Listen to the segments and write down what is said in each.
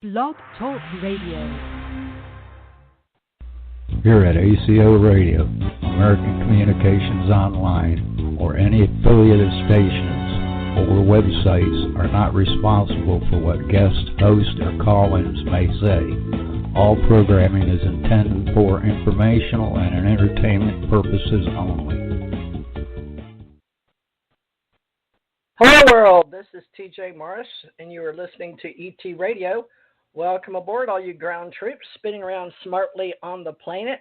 Blog Talk Radio. Here at ACO Radio, American Communications Online, or any affiliated stations or websites are not responsible for what guests, hosts, or call-ins may say. All programming is intended for informational and entertainment purposes only. Hello world, this is TJ Morris, and you are listening to ET Radio. Welcome aboard, all you ground troops spinning around smartly on the planet.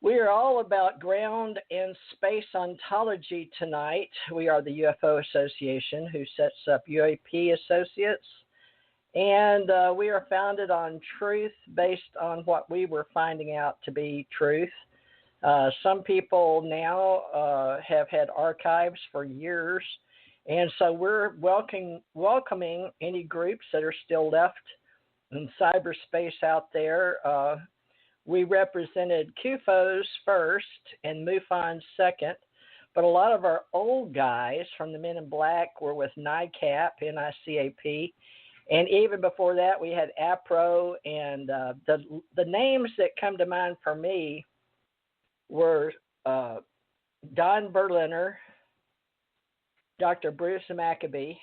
We are all about ground and space ontology tonight. We are the UFO Association, who sets up UAP Associates, and we are founded on truth based on what we were finding out to be truth. Some people now have had archives for years, and so we're welcoming any groups that are still left in cyberspace out there. We represented CUFOs first and MUFON second, but a lot of our old guys from the Men in Black were with NICAP, N-I-C-A-P, and even before that we had APRO, and the names that come to mind for me were Don Berliner, Dr. Bruce Maccabee,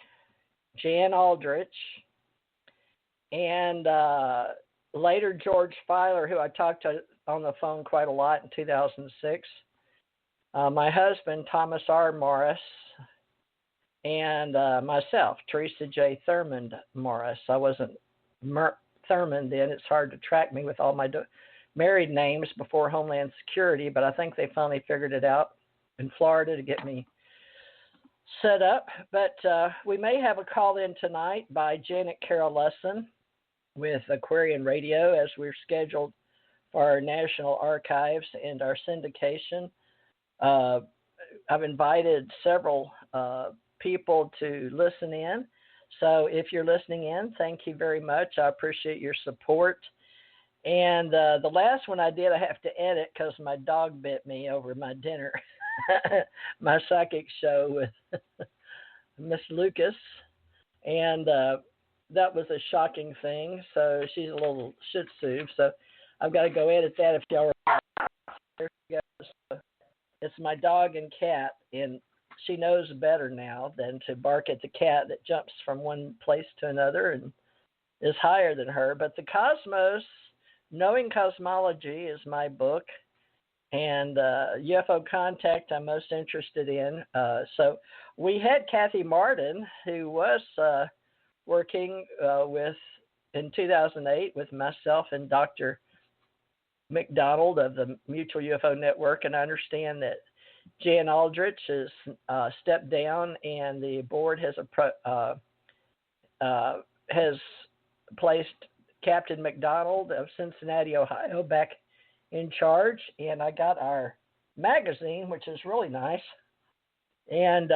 Jan Aldrich, and later George Filer, who I talked to on the phone quite a lot in 2006, my husband, Thomas R. Morris, and myself, Theresa J. Thurmond Morris. I wasn't Thurmond then. It's hard to track me with all my married names before Homeland Security, but I think they finally figured it out in Florida to get me set up. But we may have a call in tonight by Janet Carroll Lesson with Aquarian Radio, as we're scheduled for our National Archives and our syndication. I've invited several people to listen in. So if you're listening in, thank you very much. I appreciate your support. And the last one I did, I have to edit because my dog bit me over my dinner. My psychic show with Miss Lucas. And that was a shocking thing. So she's a little shih tzu. So I've got to go edit that if y'all are. There she goes. It's my dog and cat, and she knows better now than to bark at the cat that jumps from one place to another and is higher than her. But the cosmos, Knowing Cosmology, is my book, and UFO Contact I'm most interested in. So we had Kathy Martin, who was working in 2008 with myself and Dr. McDonald of the Mutual UFO Network, and I understand that Jan Aldrich has stepped down, and the board has placed Captain McDonald of Cincinnati, Ohio, back in charge, and I got our magazine, which is really nice, and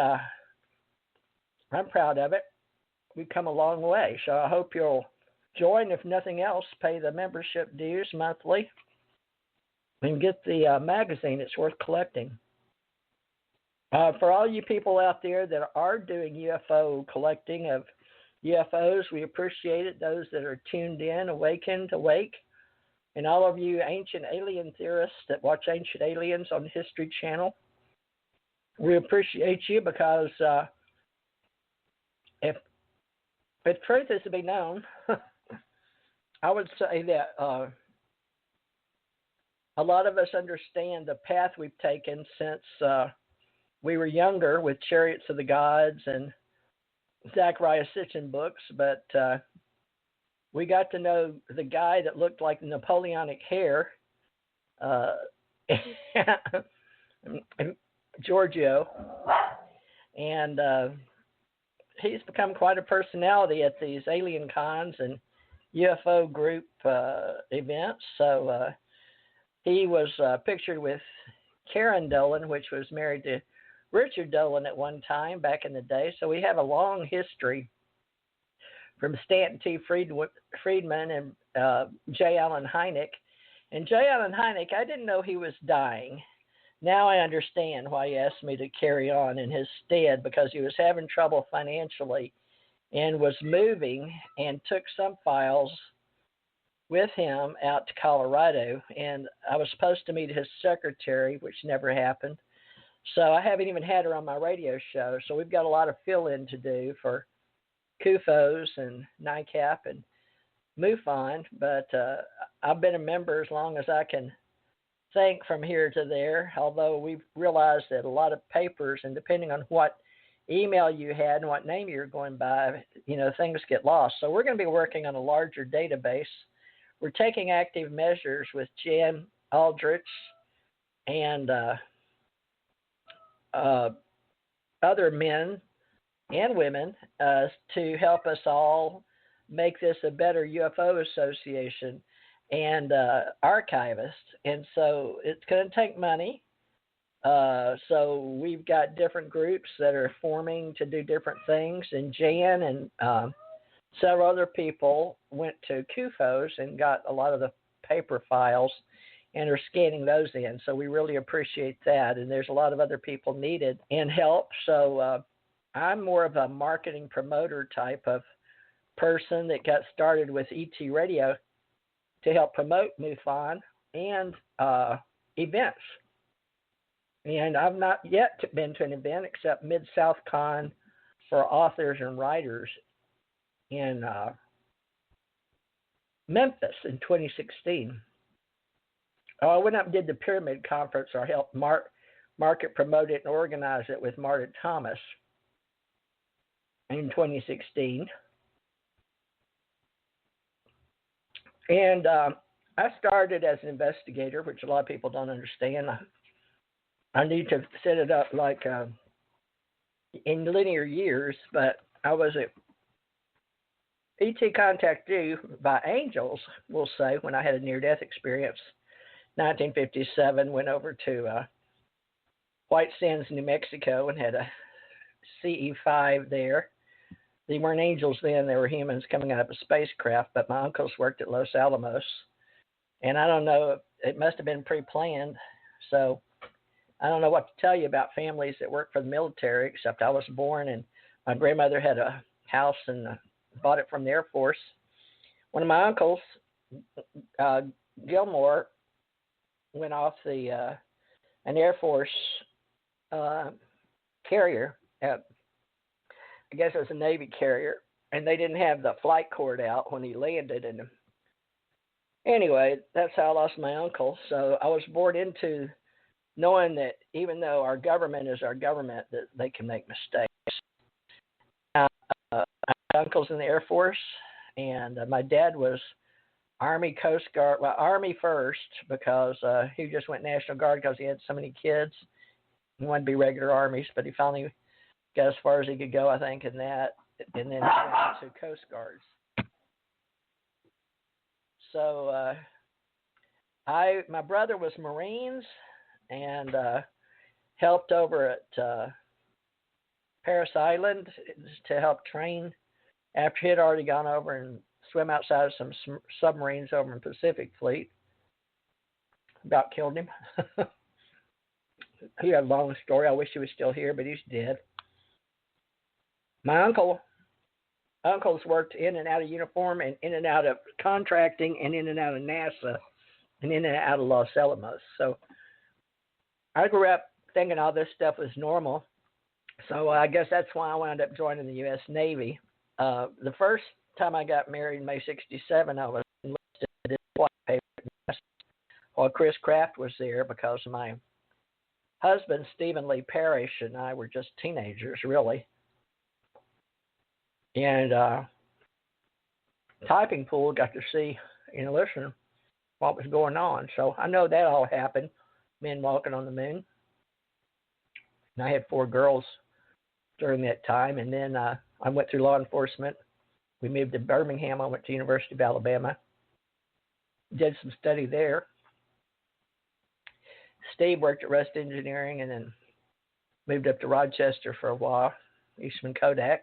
I'm proud of it. We've come a long way, so I hope you'll join. If nothing else, pay the membership dues monthly and get the magazine. It's worth collecting. For all you people out there that are doing UFO collecting of UFOs, we appreciate it. Those that are tuned in, awakened, awake, and all of you ancient alien theorists that watch Ancient Aliens on History Channel, we appreciate you, because if truth is to be known, I would say that a lot of us understand the path we've taken since we were younger with Chariots of the Gods and Zachariah Sitchin books, but we got to know the guy that looked like Napoleonic hair, Giorgio, and he's become quite a personality at these alien cons and UFO group events. So he was pictured with Karen Dolan, which was married to Richard Dolan at one time back in the day. So we have a long history from Stanton T. Friedman and J. Allen Hynek. And J. Allen Hynek, I didn't know he was dying. Now I understand why he asked me to carry on in his stead, because he was having trouble financially and was moving and took some files with him out to Colorado. And I was supposed to meet his secretary, which never happened. So I haven't even had her on my radio show. So we've got a lot of fill-in to do for CUFOS and NICAP and MUFON. But I've been a member as long as I can think from here to there, although we've realized that a lot of papers, and depending on what email you had and what name you're going by, things get lost. So we're going to be working on a larger database. We're taking active measures with Jan Aldrich and other men and women to help us all make this a better UFO association and archivist. And so it's going to take money. So we've got different groups that are forming to do different things. And Jan and several other people went to CUFOS and got a lot of the paper files and are scanning those in. So we really appreciate that. And there's a lot of other people needed and help. So I'm more of a marketing promoter type of person that got started with ET Radio to help promote MUFON and events. And I've not yet been to an event except Mid-South Con for authors and writers in Memphis in 2016. I went up and did the Pyramid Conference, or helped market, promote it, and organize it with Marta Thomas in 2016. And I started as an investigator, which a lot of people don't understand. I need to set it up like in linear years, but I was at ET Contact You by angels, we'll say, when I had a near-death experience. 1957, went over to White Sands, New Mexico, and had a CE-5 there. They weren't angels then, they were humans coming out of a spacecraft, but my uncles worked at Los Alamos. And I don't know, it must have been pre-planned, so I don't know what to tell you about families that work for the military, except I was born and my grandmother had a house and bought it from the Air Force. One of my uncles, Gilmore, went off an Air Force carrier. I guess it was a Navy carrier, and they didn't have the flight cord out when he landed. And anyway, that's how I lost my uncle. So I was born into knowing that even though our government is our government, that they can make mistakes. My uncle's in the Air Force, and my dad was Army, Coast Guard, well, Army first, because he just went National Guard because he had so many kids. He wanted to be regular Armies, but he finally got as far as he could go, I think, in that, and then went to Coast Guards. So my brother was Marines and helped over at Paris Island to help train after he had already gone over and swim outside of some submarines over in the Pacific Fleet. About killed him. He had a long story. I wish he was still here, but he's dead. My uncles worked in and out of uniform and in and out of contracting and in and out of NASA and in and out of Los Alamos. So I grew up thinking all this stuff was normal. So I guess that's why I wound up joining the U.S. Navy. The first time I got married in May 67, I was enlisted in White Paper while Chris Kraft was there, because my husband, Stephen Lee Parrish, and I were just teenagers, really. And typing pool got to see and listen what was going on. So I know that all happened, men walking on the moon. And I had 4 girls during that time. And then I went through law enforcement. We moved to Birmingham. I went to University of Alabama. Did some study there. Steve worked at Rust Engineering and then moved up to Rochester for a while, Eastman Kodak.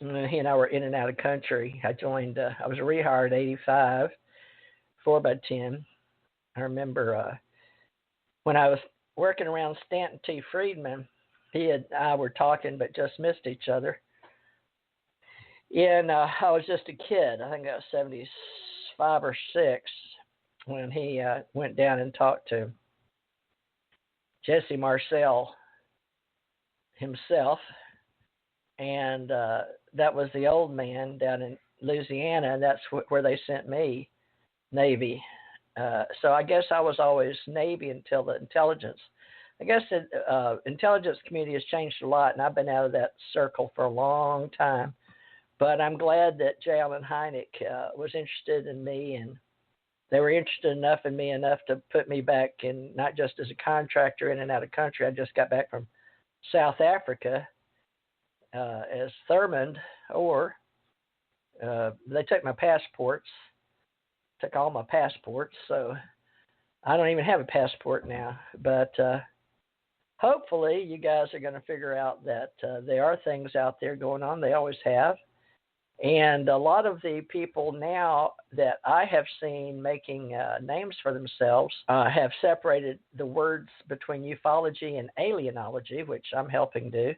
And he and I were in and out of country. I joined, I was rehired 85, 4x10. I remember when I was working around Stanton T. Friedman, he and I were talking but just missed each other. And I was just a kid. I think I was 75 or 6 when he went down and talked to Jesse Marcel himself. And that was the old man down in Louisiana, and that's where they sent me, Navy. So I guess I was always Navy until the intelligence. I guess the intelligence community has changed a lot, and I've been out of that circle for a long time. But I'm glad that J. Allen Hynek was interested in me, and they were interested enough in me enough to put me back in, not just as a contractor in and out of country. I just got back from South Africa as Thurmond, or they took my passports, took all my passports, so I don't even have a passport now. But hopefully you guys are going to figure out that there are things out there going on. They always have. And a lot of the people now that I have seen making names for themselves have separated the words between ufology and alienology, which I'm helping do.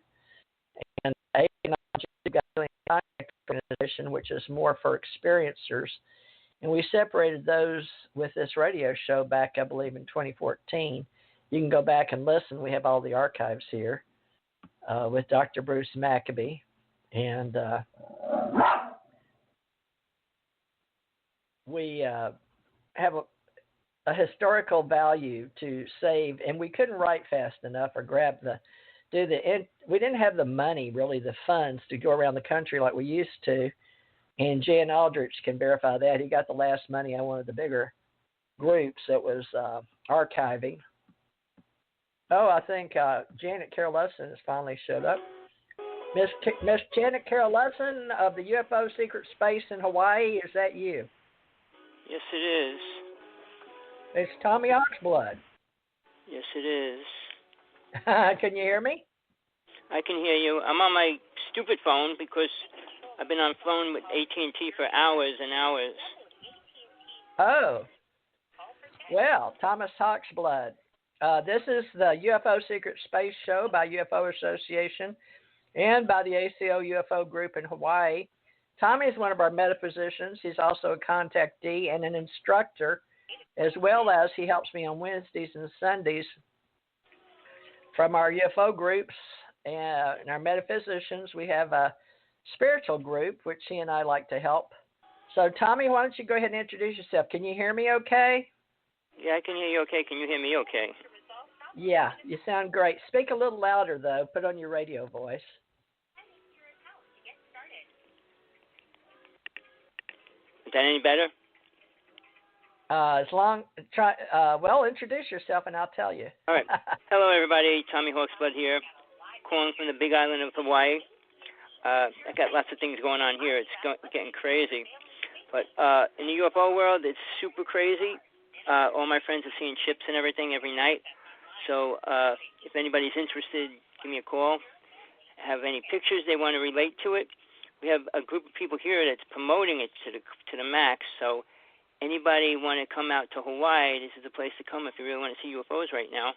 And alienology, we've got a contact organization, which is more for experiencers. And we separated those with this radio show back, I believe, in 2014. You can go back and listen. We have all the archives here with Dr. Bruce Maccabee. And we have a historical value to save, and we couldn't write fast enough or we didn't have the money, really, the funds to go around the country like we used to. And Jan Aldrich can verify that. He got the last money on one of the bigger groups that was archiving. Oh, I think Janet Carol Lesson has finally showed up. Miss Janet Carol Lesson of the UFO Secret Space in Hawaii, is that you? Yes, it is. It's Tommy Oxblood. Yes, it is. Can you hear me? I can hear you. I'm on my stupid phone because I've been on phone with AT&T for hours and hours. Oh. Well, Thomas Oxblood. This is the UFO Secret Space Show by UFO Association and by the ACO UFO group in Hawaii. Tommy is one of our metaphysicians. He's also a contactee and an instructor, as well as he helps me on Wednesdays and Sundays from our UFO groups and our metaphysicians. We have a spiritual group, which he and I like to help. So, Tommy, why don't you go ahead and introduce yourself? Can you hear me okay? Yeah, I can hear you okay. Can you hear me okay? Yeah, you sound great. Speak a little louder, though. Put on your radio voice. Is that any better? Introduce yourself and I'll tell you. All right. Hello, everybody. Tommy Hawksblood here, calling from the big island of Hawaii. I got lots of things going on here. It's getting crazy. But in the UFO world, it's super crazy. All my friends are seeing ships and everything every night. So if anybody's interested, give me a call. Have any pictures they want to relate to it. We have a group of people here that's promoting it to the max. So anybody want to come out to Hawaii, this is the place to come if you really want to see UFOs right now.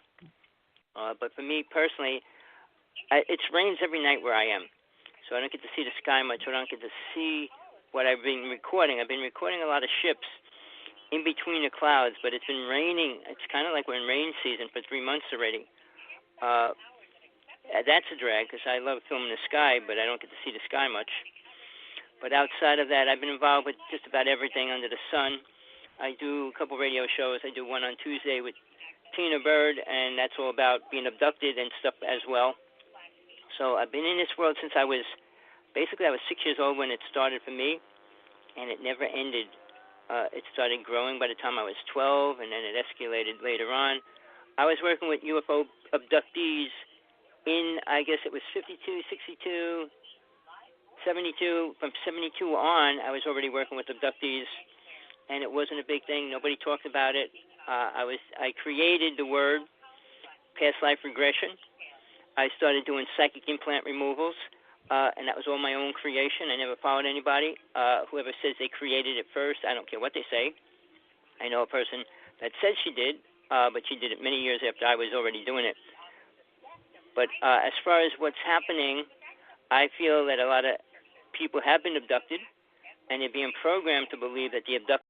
But for me personally, it rains every night where I am. So I don't get to see the sky much. I don't get to see what I've been recording. I've been recording a lot of ships in between the clouds, but it's been raining. It's kind of like we're in rain season for 3 months already. That's a drag because I love filming the sky, but I don't get to see the sky much. But outside of that, I've been involved with just about everything under the sun. I do a couple radio shows. I do one on Tuesday with Tina Bird, and that's all about being abducted and stuff as well. So I've been in this world since I was 6 years old when it started for me, and it never ended. It started growing by the time I was 12, and then it escalated later on. I was working with UFO abductees in, I guess it was 52, 62, 72. From 72 on, I was already working with abductees, and it wasn't a big thing. Nobody talked about it. I created the word past life regression. I started doing psychic implant removals, and that was all my own creation. I never followed anybody. Whoever says they created it first, I don't care what they say. I know a person that said she did, but she did it many years after I was already doing it. But as far as what's happening, I feel that a lot of people have been abducted, and they're being programmed to believe that the abducted